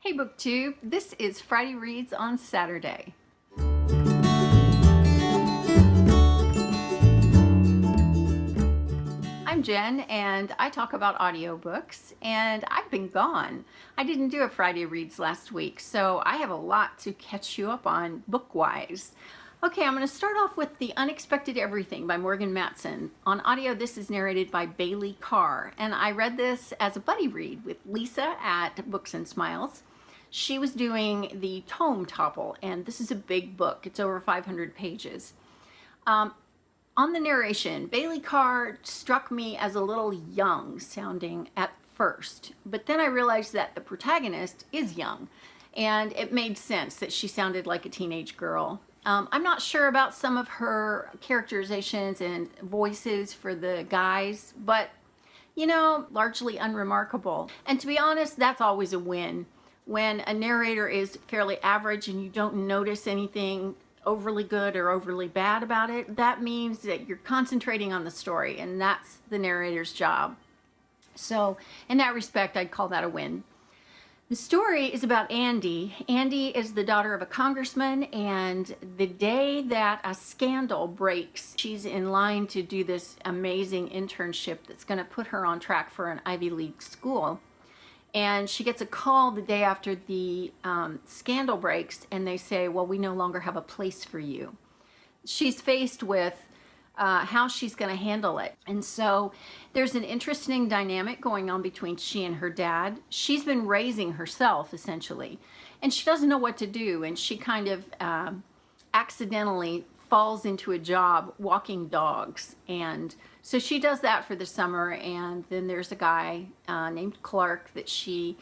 Hey BookTube, this is Friday Reads on Saturday. I'm Jen and I talk about audiobooks, and I've been gone. I didn't do a Friday Reads last week, so I have a lot to catch you up on book-wise. Okay, I'm going to start off with The Unexpected Everything by Morgan Matson. On audio, this is narrated by Bailey Carr, and I read this as a buddy read with Lisa at Books and Smiles. She was doing the tome topple, and this is a big book. It's over 500 pages. On the narration, Bailey Carr struck me as a little young sounding at first, but then I realized that the protagonist is young, and it made sense that she sounded like a teenage girl. I'm not sure about some of her characterizations and voices for the guys, but, you know, largely unremarkable. And to be honest, that's always a win. When a narrator is fairly average and you don't notice anything overly good or overly bad about it, that means that you're concentrating on the story, and that's the narrator's job. So in that respect, I'd call that a win. The story is about Andy. Andy is the daughter of a congressman, and the day that a scandal breaks, she's in line to do this amazing internship that's going to put her on track for an Ivy League school. And she gets a call the day after the scandal breaks, and they say, well, we no longer have a place for you. She's faced with how she's going to handle it. And so there's an interesting dynamic going on between she and her dad. She's been raising herself, essentially, and she doesn't know what to do. And she kind of accidentally falls into a job walking dogs, and so she does that for the summer. And then there's a guy named Clark that she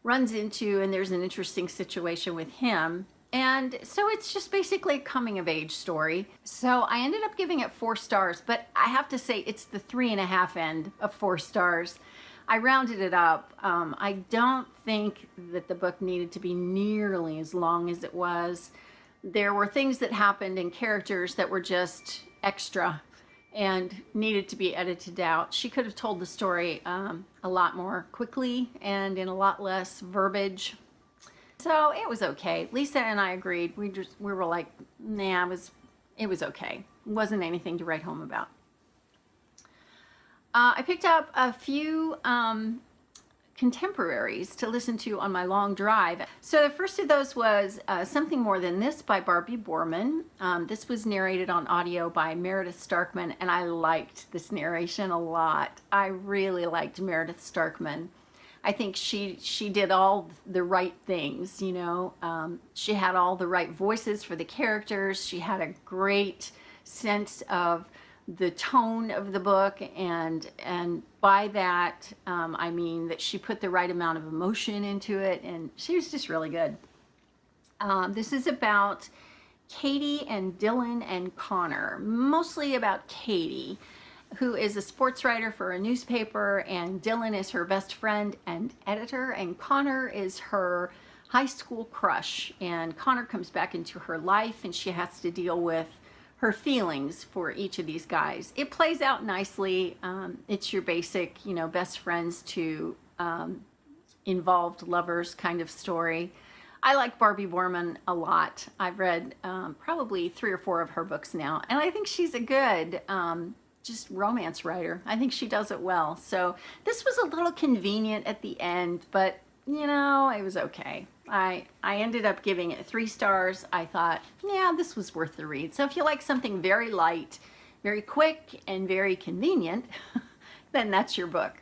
runs into, and there's an interesting situation with him. And so it's just basically a coming of age story. So I ended up giving it 4 stars, but I have to say it's the 3.5 end of 4 stars. I rounded it up. I don't think that the book needed to be nearly as long as it was. There were things that happened and characters that were just extra and needed to be edited out. She could have told the story a lot more quickly and in a lot less verbiage. So it was okay. Lisa and I agreed. We were like, nah, it was okay. It wasn't anything to write home about. I picked up a few contemporaries to listen to on my long drive. So the first of those was Something More Than This by Barbie Bohrman. This was narrated on audio by Meredith Starkman, and I liked this narration a lot. I really liked Meredith Starkman. I think she did all the right things, you know. She had all the right voices for the characters. She had a great sense of the tone of the book, and by that I mean that she put the right amount of emotion into it, and she was just really good. This is about Katie and Dylan and Connor, mostly about Katie, who is a sports writer for a newspaper, and Dylan is her best friend and editor, and Connor is her high school crush. And Connor comes back into her life, and she has to deal with her feelings for each of these guys. It plays out nicely. It's your basic, you know, best friends to involved lovers kind of story. I like Barbie Bohrman a lot. I've read probably 3 or 4 of her books now, and I think she's a good just romance writer. I think she does it well. So this was a little convenient at the end, but you know, it was okay. I ended up giving it 3 stars. I thought, yeah, this was worth the read. So if you like something very light, very quick, and very convenient, then that's your book.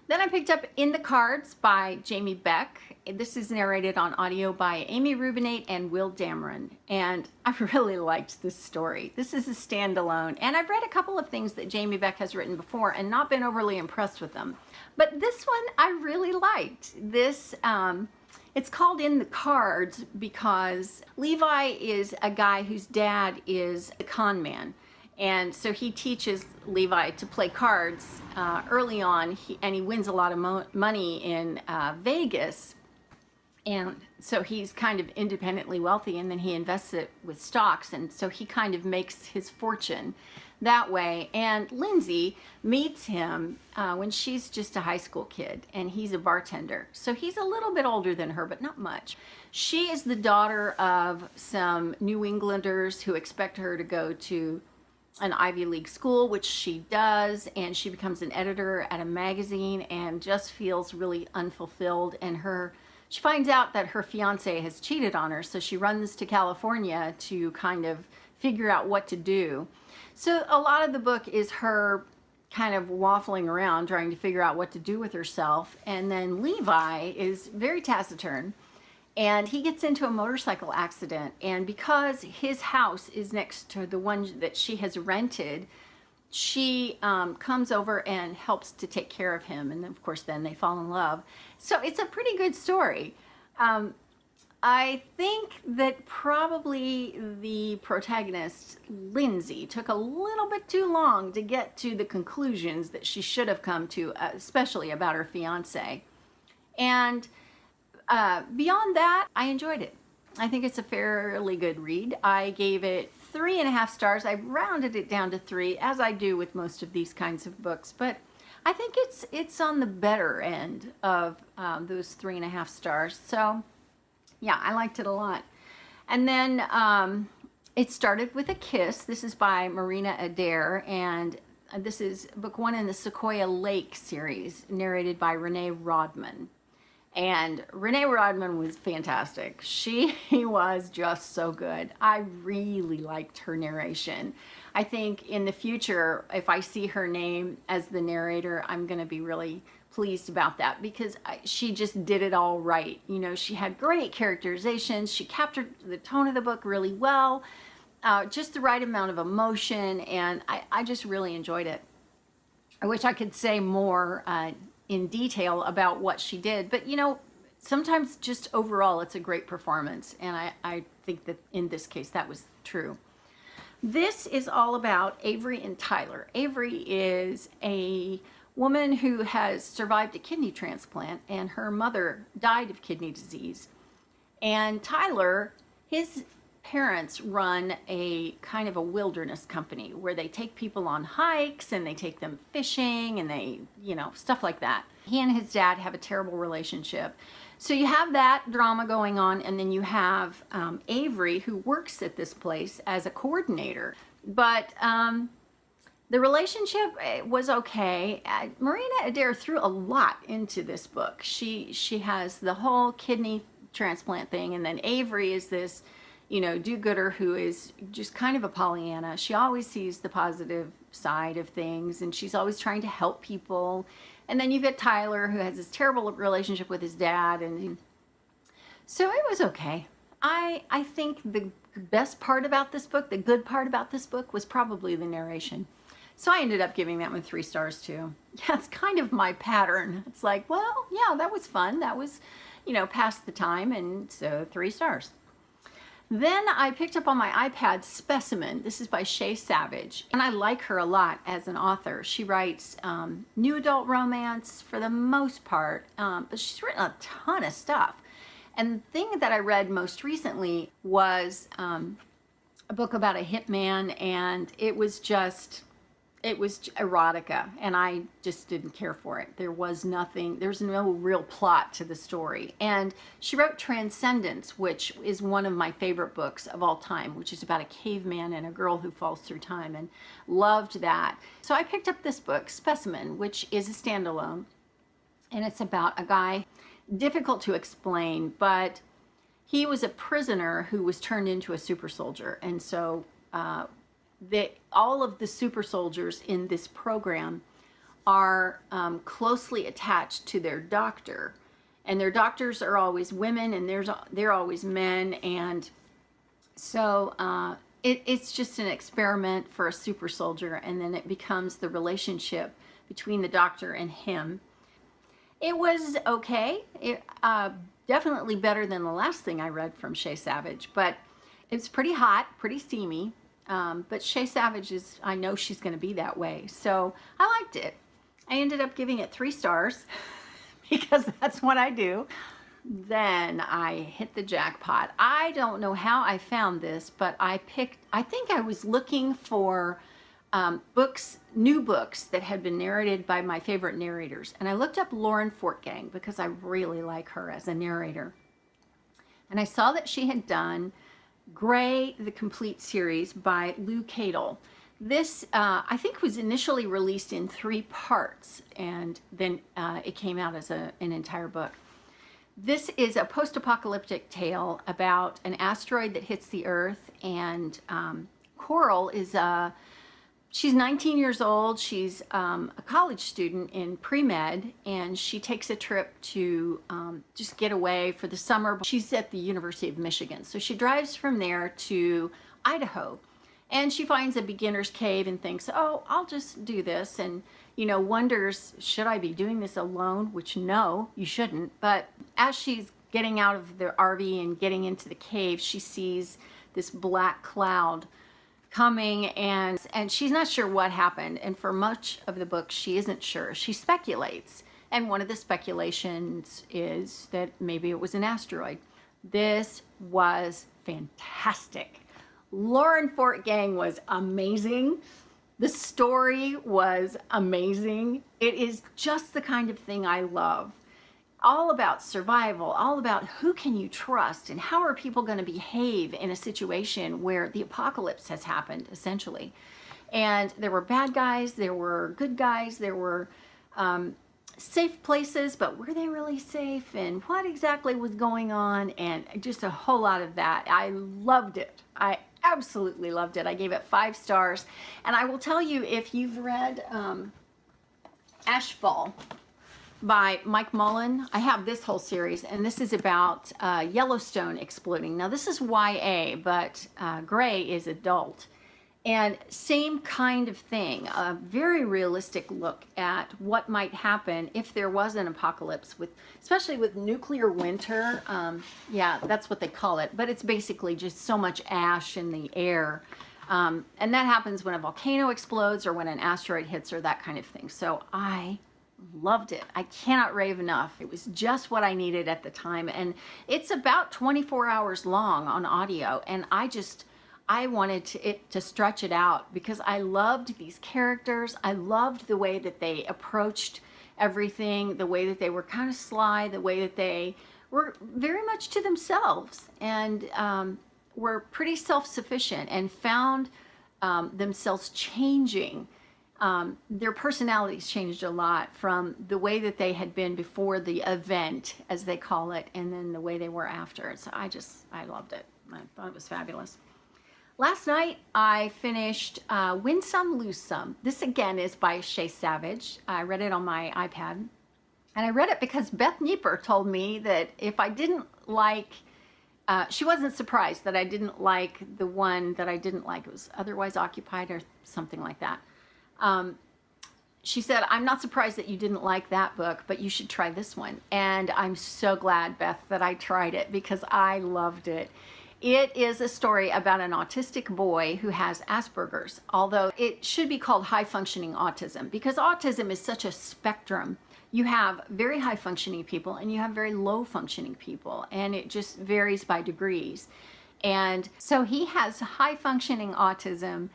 Then I picked up In the Cards by Jamie Beck. This is narrated on audio by Amy Rubinate and Will Dameron, and I really liked this story. This is a standalone, and I've read a couple of things that Jamie Beck has written before and not been overly impressed with them. But this one I really liked. This, it's called In the Cards because Levi is a guy whose dad is a con man. And so he teaches Levi to play cards early on, and he wins a lot of money in Vegas. And so he's kind of independently wealthy, and then he invests it with stocks, and so he kind of makes his fortune that way. And Lindsay meets him when she's just a high school kid, and he's a bartender. So he's a little bit older than her, but not much. She is the daughter of some New Englanders who expect her to go to an Ivy League school, which she does, and she becomes an editor at a magazine and just feels really unfulfilled. And she finds out that her fiance has cheated on her, so she runs to California to kind of figure out what to do. So a lot of the book is her kind of waffling around trying to figure out what to do with herself. And then Levi is very taciturn, and he gets into a motorcycle accident, and because his house is next to the one that she has rented, she comes over and helps to take care of him, and of course then they fall in love. So it's a pretty good story. I think that probably the protagonist, Lindsay, took a little bit too long to get to the conclusions that she should have come to, especially about her fiance. And beyond that, I enjoyed it. I think it's a fairly good read. I gave it 3.5 stars. I rounded it down to 3, as I do with most of these kinds of books, but I think it's on the better end of those 3.5 stars. So yeah, I liked it a lot. And then it started with a kiss. This is by Marina Adair, and this is book 1 in the Sequoia Lake series, narrated by Rene Raudman. And Rene Raudman was fantastic. She was just so good. I really liked her narration. I think in the future, if I see her name as the narrator, I'm going to be really pleased about that, because she just did it all right. You know, she had great characterizations. She captured the tone of the book really well, just the right amount of emotion, and I just really enjoyed it. I wish I could say more in detail about what she did, but you know, sometimes just overall it's a great performance, and I think that in this case that was true. This is all about Avery and Tyler. Avery is a woman who has survived a kidney transplant, and her mother died of kidney disease. And Tyler, his parents run a kind of a wilderness company where they take people on hikes and they take them fishing and they, you know, stuff like that. He and his dad have a terrible relationship. So you have that drama going on, and then you have Avery, who works at this place as a coordinator. But the relationship was okay. Marina Adair threw a lot into this book. She has the whole kidney transplant thing, and then Avery is this, you know, do-gooder who is just kind of a Pollyanna. She always sees the positive side of things, and she's always trying to help people. And then you've got Tyler, who has this terrible relationship with his dad, and so it was okay. I think the best part about this book, the good part about this book, was probably the narration. So I ended up giving that one 3 stars too. Yeah, it's kind of my pattern. It's like, well, yeah, that was fun. That was, you know, past the time, and so 3 stars. Then I picked up on my iPad Specimen. This is by Shea Savage, and I like her a lot as an author. She writes new adult romance for the most part, but she's written a ton of stuff. And the thing that I read most recently was a book about a hitman, and it was erotica, and I just didn't care for it. There was nothing, there's no real plot to the story. And she wrote Transcendence, which is one of my favorite books of all time, which is about a caveman and a girl who falls through time, and loved that. So I picked up this book, Specimen, which is a standalone, and it's about a guy, difficult to explain, but he was a prisoner who was turned into a super soldier. And so all of the super soldiers in this program are closely attached to their doctor, and their doctors are always women, and they're always men. And so it's just an experiment for a super soldier, and then it becomes the relationship between the doctor and him. It was okay. Definitely better than the last thing I read from Shea Savage, but it's pretty hot, pretty steamy. But Shea Savage is, I know she's going to be that way. So I liked it. I ended up giving it 3 stars because that's what I do. Then I hit the jackpot. I don't know how I found this, but I think I was looking for new books that had been narrated by my favorite narrators. And I looked up Lauren Fortgang because I really like her as a narrator. And I saw that she had done Gray, the Complete Series by Lou Cadle. This, I think, was initially released in 3 parts, and then it came out as an entire book. This is a post-apocalyptic tale about an asteroid that hits the Earth, and Coral is she's 19 years old. She's a college student in pre-med, and she takes a trip to just get away for the summer. She's at the University of Michigan, so she drives from there to Idaho, and she finds a beginner's cave and thinks, oh, I'll just do this, and wonders, should I be doing this alone? Which, no, you shouldn't. But as she's getting out of the RV and getting into the cave, she sees this black cloud coming, and she's not sure what happened. And for much of the book, she isn't sure. She speculates. And one of the speculations is that maybe it was an asteroid. This was fantastic. Lauren Fortgang was amazing. The story was amazing. It is just the kind of thing I love. All about survival, all about who can you trust and how are people going to behave in a situation where the apocalypse has happened, essentially. And there were bad guys, there were good guys, there were safe places, but were they really safe? And what exactly was going on? And just a whole lot of that. I loved it. I absolutely loved it. I gave it 5 stars. And I will tell you, if you've read Ashfall by Mike Mullen, I have this whole series, and this is about Yellowstone exploding. Now this is YA, but Gray is adult. And same kind of thing, a very realistic look at what might happen if there was an apocalypse, especially with nuclear winter. Yeah, that's what they call it, but it's basically just so much ash in the air. And that happens when a volcano explodes or when an asteroid hits or that kind of thing. So I loved it. I cannot rave enough. It was just what I needed at the time. And it's about 24 hours long on audio, and I wanted to stretch it out because I loved these characters. I loved the way that they approached everything, the way that they were kind of sly, the way that they were very much to themselves and were pretty self-sufficient and found themselves changing. Their personalities changed a lot from the way that they had been before the event, as they call it, and then the way they were after. So I loved it. I thought it was fabulous. Last night, I finished Win Some, Lose Some. This, again, is by Shea Savage. I read it on my iPad. And I read it because Beth Nieper told me that if I didn't like, she wasn't surprised that I didn't like the one that I didn't like. It was Otherwise Occupied or something like that. She said, I'm not surprised that you didn't like that book, but you should try this one. And I'm so glad, Beth, that I tried it because I loved it. It is a story about an autistic boy who has Asperger's, although it should be called high-functioning autism because autism is such a spectrum. You have very high-functioning people and you have very low-functioning people, and it just varies by degrees. And so he has high-functioning autism,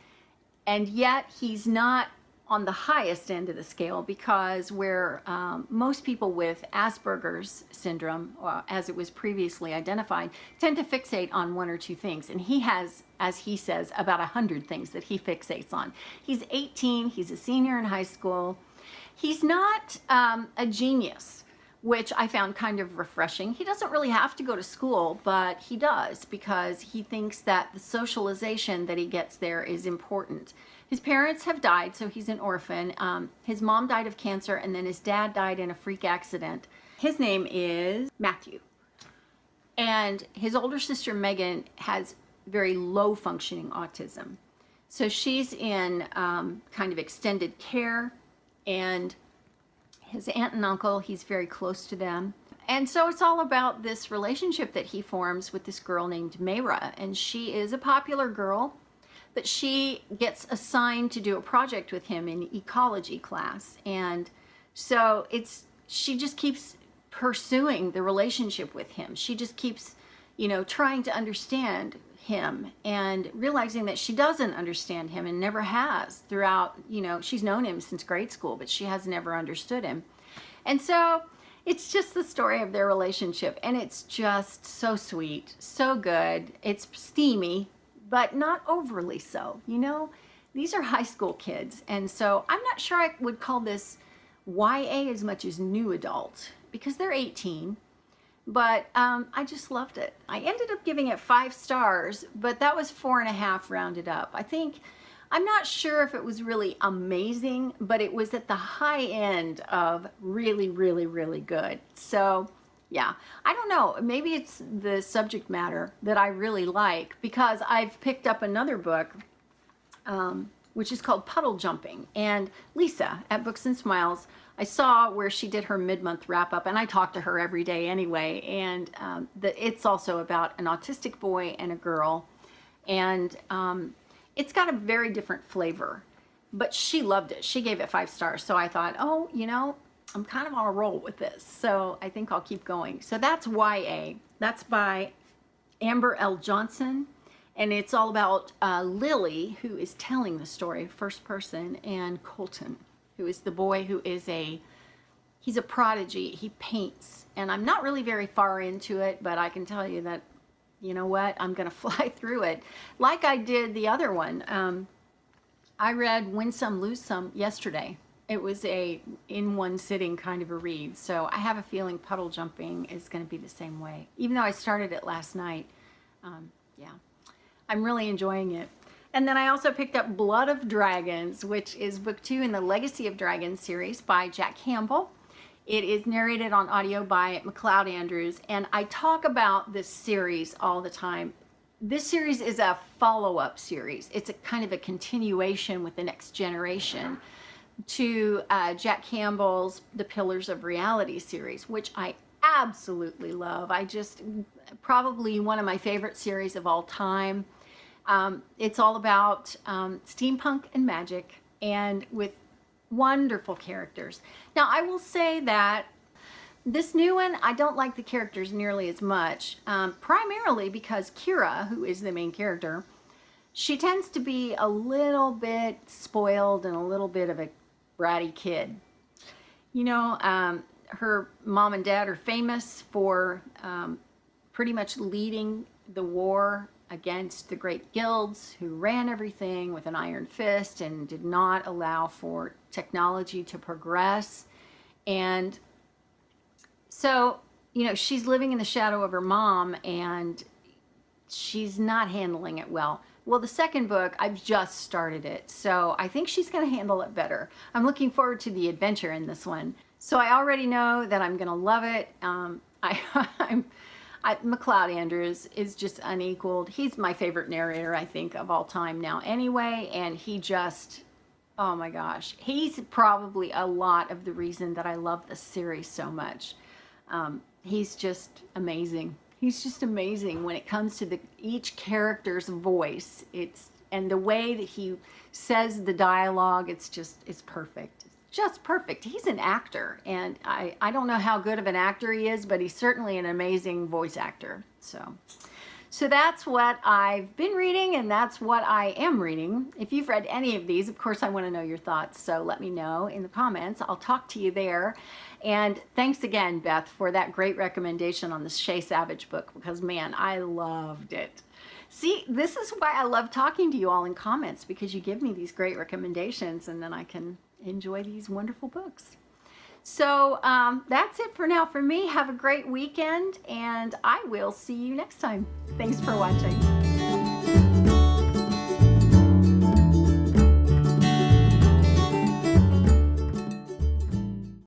and yet he's not on the highest end of the scale because where most people with Asperger's syndrome, as it was previously identified, tend to fixate on 1 or 2 things. And he has, as he says, about 100 things that he fixates on. He's 18, he's a senior in high school. He's not a genius, which I found kind of refreshing. He doesn't really have to go to school, but he does because he thinks that the socialization that he gets there is important. His parents have died, so he's an orphan. His mom died of cancer, and then his dad died in a freak accident. His name is Matthew. And his older sister, Megan, has very low-functioning autism. So she's in kind of extended care, and his aunt and uncle, he's very close to them. And so it's all about this relationship that he forms with this girl named Mayra, and she is a popular girl, but she gets assigned to do a project with him in ecology class. And so she just keeps pursuing the relationship with him. She just keeps, trying to understand him and realizing that she doesn't understand him and never has throughout, she's known him since grade school, but she has never understood him. And so it's just the story of their relationship, and it's just so sweet, so good. It's steamy, but not overly so, These are high school kids, and so I'm not sure I would call this YA as much as new adult, because they're 18, but I just loved it. I ended up giving it 5 stars, but that was 4.5 rounded up. I'm not sure if it was really amazing, but it was at the high end of really, really, really good. So yeah, I don't know, maybe it's the subject matter that I really like, because I've picked up another book, which is called Puddle Jumping. And Lisa at Books and Smiles, I saw where she did her mid-month wrap-up, and I talk to her every day anyway, and it's also about an autistic boy and a girl, and it's got a very different flavor, but she loved it. She gave it 5 stars, so I thought, oh, I'm kind of on a roll with this, so I think I'll keep going. So that's YA. That's by Amber L. Johnson. And it's all about Lily, who is telling the story first person, and Colton, who is the boy who is he's a prodigy. He paints. And I'm not really very far into it, but I can tell you that, you know what, I'm going to fly through it. Like I did the other one. I read Win Some, Lose Some yesterday. It was a in one sitting kind of a read. So I have a feeling Puddle Jumping is going to be the same way. Even though I started it last night. Yeah. I'm really enjoying it. And then I also picked up Blood of Dragons, which is book 2 in the Legacy of Dragons series by Jack Campbell. It is narrated on audio by MacLeod Andrews, and I talk about this series all the time. This series is a follow-up series. It's a kind of a continuation with the next generation to Jack Campbell's The Pillars of Reality series, which I absolutely love. Probably one of my favorite series of all time. It's all about steampunk and magic, and with wonderful characters. Now, I will say that this new one, I don't like the characters nearly as much, primarily because Kira, who is the main character, she tends to be a little bit spoiled and a little bit of a bratty kid. Her mom and dad are famous for pretty much leading the war against the great guilds who ran everything with an iron fist and did not allow for technology to progress. And so, she's living in the shadow of her mom, and she's not handling it well. Well, the second book, I've just started it, so I think she's going to handle it better. I'm looking forward to the adventure in this one. So I already know that I'm going to love it. MacLeod Andrews is just unequaled. He's my favorite narrator, I think, of all time now anyway, and he just, oh my gosh, he's probably a lot of the reason that I love this series so much. He's just amazing. He's just amazing when it comes to each character's voice. And the way that he says the dialogue, it's perfect. Just perfect. He's an actor, and I don't know how good of an actor he is, but he's certainly an amazing voice actor. So that's what I've been reading, and that's what I am reading. If you've read any of these, of course, I want to know your thoughts, so let me know in the comments. I'll talk to you there. And thanks again, Beth, for that great recommendation on the Shea Savage book, because, man, I loved it. See, this is why I love talking to you all in comments, because you give me these great recommendations, and then I can enjoy these wonderful books. So that's it for now for me. Have a great weekend, and I will see you next time. Thanks for watching.